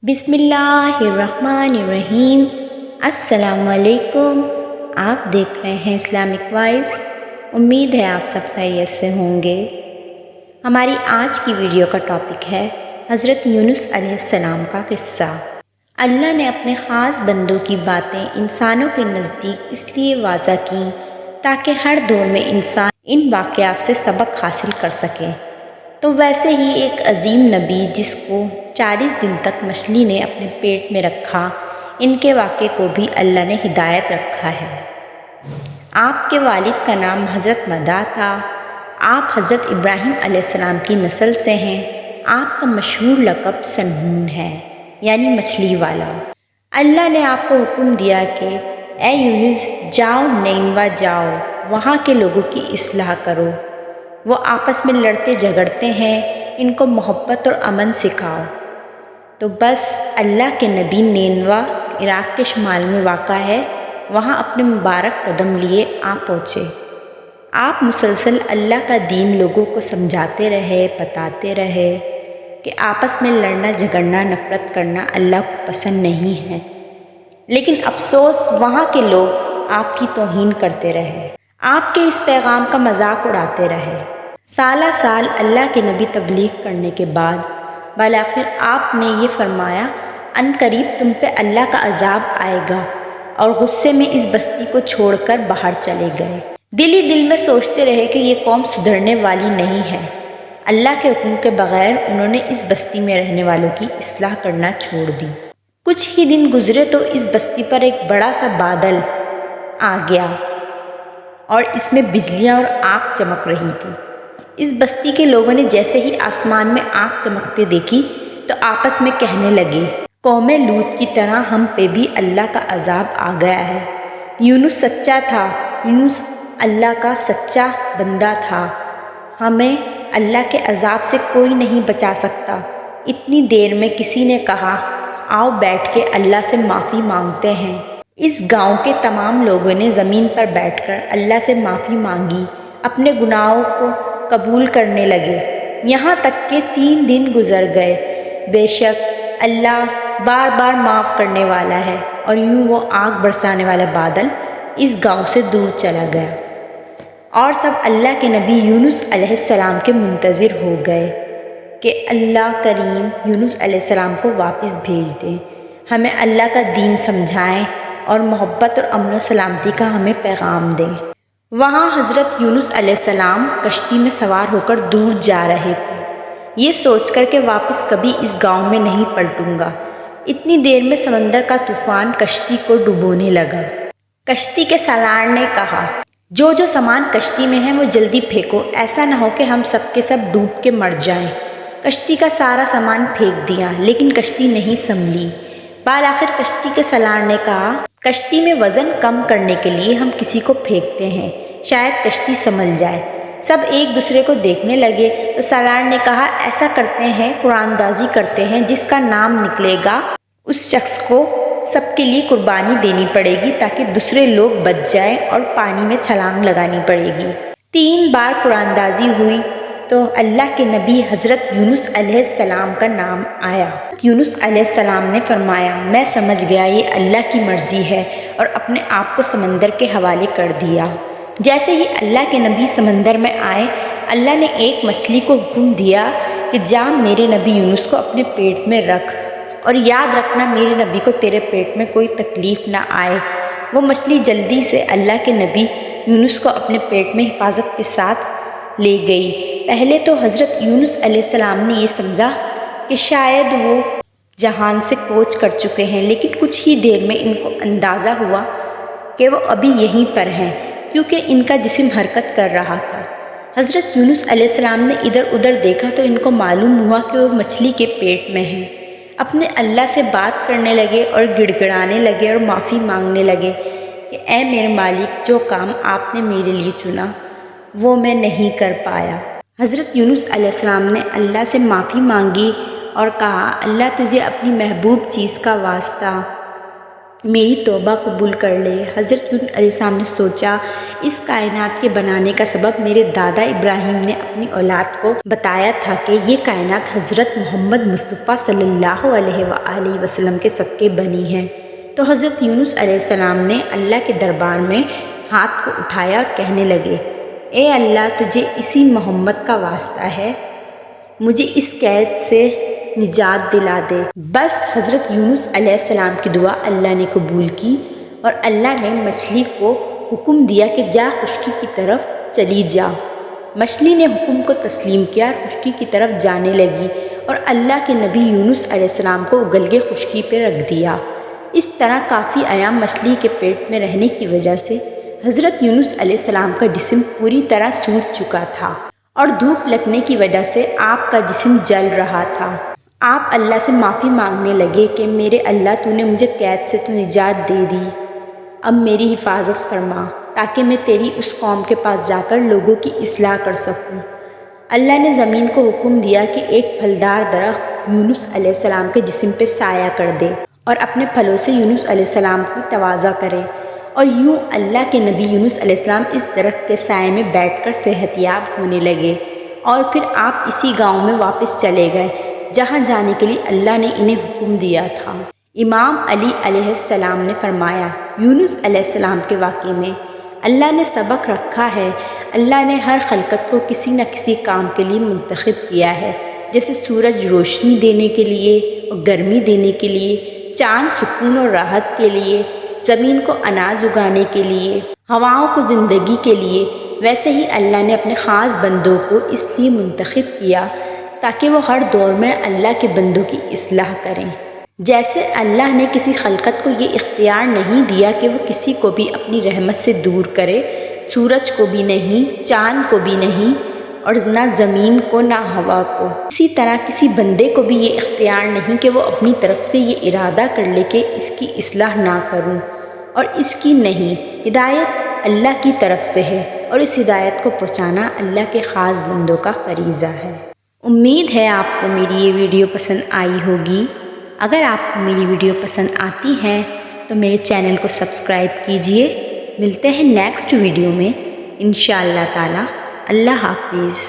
بسم اللہ الرحمن الرحیم۔ السلام علیکم۔ آپ دیکھ رہے ہیں اسلامک وائس۔ امید ہے آپ سب خیریت سے ہوں گے۔ ہماری آج کی ویڈیو کا ٹاپک ہے حضرت یونس علیہ السلام کا قصہ۔ اللہ نے اپنے خاص بندوں کی باتیں انسانوں کے نزدیک اس لیے واضح کی تاکہ ہر دور میں انسان ان واقعات سے سبق حاصل کر سکے۔ تو ویسے ہی ایک عظیم نبی جس کو 40 دن تک مچھلی نے اپنے پیٹ میں رکھا، ان کے واقعے کو بھی اللہ نے ہدایت رکھا ہے۔ آپ کے والد کا نام حضرت مدہ تھا۔ آپ حضرت ابراہیم علیہ السلام کی نسل سے ہیں۔ آپ کا مشہور لقب سنہون ہے، یعنی مچھلی والا۔ اللہ نے آپ کو حکم دیا کہ اے یونس، جاؤ نینوا جاؤ، وہاں کے لوگوں کی اصلاح کرو۔ وہ آپس میں لڑتے جھگڑتے ہیں، ان کو محبت اور امن سکھاؤ۔ تو بس اللہ کے نبی نینوا عراق کے شمال میں واقع ہے، وہاں اپنے مبارک قدم لیے پہنچے۔ آپ مسلسل اللہ کا دین لوگوں کو سمجھاتے رہے، بتاتے رہے کہ آپس میں لڑنا جھگڑنا، نفرت کرنا اللہ کو پسند نہیں ہے۔ لیکن افسوس، وہاں کے لوگ آپ کی توہین کرتے رہے، آپ کے اس پیغام کا مذاق اڑاتے رہے۔ سالہ سال اللہ کے نبی تبلیغ کرنے کے بعد بالآخر آپ نے یہ فرمایا، ان قریب تم پہ اللہ کا عذاب آئے گا، اور غصے میں اس بستی کو چھوڑ کر باہر چلے گئے۔ دل ہی دل میں سوچتے رہے کہ یہ قوم سدھرنے والی نہیں ہے۔ اللہ کے حکم کے بغیر انہوں نے اس بستی میں رہنے والوں کی اصلاح کرنا چھوڑ دی۔ کچھ ہی دن گزرے تو اس بستی پر ایک بڑا سا بادل آ گیا اور اس میں بجلیاں اور آگ چمک رہی تھی۔ اس بستی کے لوگوں نے جیسے ہی آسمان میں آگ چمکتے دیکھی تو آپس میں کہنے لگے، قوم لوط کی طرح ہم پہ بھی اللہ کا عذاب آ گیا ہے۔ یونس سچا تھا، یونس اللہ کا سچا بندہ تھا، ہمیں اللہ کے عذاب سے کوئی نہیں بچا سکتا۔ اتنی دیر میں کسی نے کہا، آؤ بیٹھ کے اللہ سے معافی مانگتے ہیں۔ اس گاؤں کے تمام لوگوں نے زمین پر بیٹھ کر اللہ سے معافی مانگی، اپنے گناہوں کو قبول کرنے لگے، یہاں تک کہ 3 دن گزر گئے۔ بے شک اللہ بار بار معاف کرنے والا ہے۔ اور یوں وہ آگ برسانے والا بادل اس گاؤں سے دور چلا گیا، اور سب اللہ کے نبی یونس علیہ السلام کے منتظر ہو گئے کہ اللہ کریم یونس علیہ السلام کو واپس بھیج دیں، ہمیں اللہ کا دین سمجھائیں اور محبت اور امن و سلامتی کا ہمیں پیغام دیں۔ وہاں حضرت یونس علیہ السلام کشتی میں سوار ہو کر دور جا رہے تھے، یہ سوچ کر کہ واپس کبھی اس گاؤں میں نہیں پلٹوں گا۔ اتنی دیر میں سمندر کا طوفان کشتی کو ڈبونے لگا۔ کشتی کے سالار نے کہا، جو سامان کشتی میں ہے وہ جلدی پھینکو، ایسا نہ ہو کہ ہم سب کے سب ڈوب کے مر جائیں۔ کشتی کا سارا سامان پھینک دیا، لیکن کشتی نہیں سنبھلی۔ بالآخر کشتی کے سالار نے کہا، کشتی میں وزن کم کرنے کے لیے ہم کسی کو پھینکتے ہیں، شاید کشتی سنبھل جائے۔ سب ایک دوسرے کو دیکھنے لگے تو سالار نے کہا، ایسا کرتے ہیں، قرآن دازی کرتے ہیں، جس کا نام نکلے گا اس شخص کو سب کے لیے قربانی دینی پڑے گی تاکہ دوسرے لوگ بچ جائیں، اور پانی میں چھلانگ لگانی پڑے گی۔ 3 بار قرآن دازی ہوئی تو اللہ کے نبی حضرت یونس علیہ السلام کا نام آیا۔ یونس علیہ السلام نے فرمایا، میں سمجھ گیا یہ اللہ کی مرضی ہے، اور اپنے آپ کو سمندر کے حوالے کر دیا۔ جیسے ہی اللہ کے نبی سمندر میں آئے، اللہ نے ایک مچھلی کو حکم دیا کہ جا میرے نبی یونس کو اپنے پیٹ میں رکھ، اور یاد رکھنا میرے نبی کو تیرے پیٹ میں کوئی تکلیف نہ آئے۔ وہ مچھلی جلدی سے اللہ کے نبی یونس کو اپنے پیٹ میں حفاظت کے ساتھ لے گئی۔ پہلے تو حضرت یونس علیہ السلام نے یہ سمجھا کہ شاید وہ جہان سے کوچ کر چکے ہیں، لیکن کچھ ہی دیر میں ان کو اندازہ ہوا کہ وہ ابھی یہیں پر ہیں، کیونکہ ان کا جسم حرکت کر رہا تھا۔ حضرت یونس علیہ السلام نے ادھر ادھر دیکھا تو ان کو معلوم ہوا کہ وہ مچھلی کے پیٹ میں ہیں۔ اپنے اللہ سے بات کرنے لگے اور گڑ گڑانے لگے اور معافی مانگنے لگے کہ اے میرے مالک، جو کام آپ نے میرے لیے چنا وہ میں نہیں کر پایا۔ حضرت یونس علیہ السلام نے اللہ سے معافی مانگی اور کہا، اللہ تجھے اپنی محبوب چیز کا واسطہ، میری توبہ قبول کر لے۔ حضرت یونس علیہ السلام نے سوچا اس کائنات کے بنانے کا سبب میرے دادا ابراہیم نے اپنی اولاد کو بتایا تھا کہ یہ کائنات حضرت محمد مصطفیٰ صلی اللہ علیہ وآلہ وسلم کے صدقے بنی ہے۔ تو حضرت یونس علیہ السلام نے اللہ کے دربار میں ہاتھ کو اٹھایا اور کہنے لگے، اے اللہ، تجھے اسی محمد کا واسطہ ہے، مجھے اس قید سے نجات دلا دے۔ بس حضرت یونس علیہ السلام کی دعا اللہ نے قبول کی اور اللہ نے مچھلی کو حکم دیا کہ جا خشکی کی طرف چلی جا۔ مچھلی نے حکم کو تسلیم کیا اور خشکی کی طرف جانے لگی اور اللہ کے نبی یونس علیہ السلام کو اگلگے خشکی پہ رکھ دیا۔ اس طرح کافی ایام مچھلی کے پیٹ میں رہنے کی وجہ سے حضرت یونس علیہ السلام کا جسم پوری طرح سوکھ چکا تھا اور دھوپ لگنے کی وجہ سے آپ کا جسم جل رہا تھا۔ آپ اللہ سے معافی مانگنے لگے کہ میرے اللہ، تو نے مجھے قید سے تو نجات دے دی، اب میری حفاظت فرما تاکہ میں تیری اس قوم کے پاس جا کر لوگوں کی اصلاح کر سکوں۔ اللہ نے زمین کو حکم دیا کہ ایک پھلدار درخت یونس علیہ السلام کے جسم پہ سایہ کر دے اور اپنے پھلوں سے یونس علیہ السلام کی تواضع کرے، اور یوں اللہ کے نبی یونس علیہ السلام اس درخت کے سائے میں بیٹھ کر صحت یاب ہونے لگے، اور پھر آپ اسی گاؤں میں واپس چلے گئے جہاں جانے کے لیے اللہ نے انہیں حکم دیا تھا۔ امام علی علیہ السلام نے فرمایا، یونس علیہ السلام کے واقعے میں اللہ نے سبق رکھا ہے، اللہ نے ہر خلقت کو کسی نہ کسی کام کے لیے منتخب کیا ہے، جیسے سورج روشنی دینے کے لیے اور گرمی دینے کے لیے، چاند سکون اور راحت کے لیے، زمین کو اناج اگانے کے لیے، ہواؤں کو زندگی کے لیے، ویسے ہی اللہ نے اپنے خاص بندوں کو اس لیے منتخب کیا تاکہ وہ ہر دور میں اللہ کے بندوں کی اصلاح کریں۔ جیسے اللہ نے کسی خلقت کو یہ اختیار نہیں دیا کہ وہ کسی کو بھی اپنی رحمت سے دور کرے، سورج کو بھی نہیں، چاند کو بھی نہیں، اور نہ زمین کو نہ ہوا کو، اسی طرح کسی بندے کو بھی یہ اختیار نہیں کہ وہ اپنی طرف سے یہ ارادہ کر لے کہ اس کی اصلاح نہ کروں، اور اس کی نہیں۔ ہدایت اللہ کی طرف سے ہے اور اس ہدایت کو پہنچانا اللہ کے خاص بندوں کا فریضہ ہے۔ امید ہے آپ کو میری یہ ویڈیو پسند آئی ہوگی۔ اگر آپ کو میری ویڈیو پسند آتی ہے تو میرے چینل کو سبسکرائب کیجئے۔ ملتے ہیں نیکسٹ ویڈیو میں انشاءاللہ تعالی۔ اللہ حافظ۔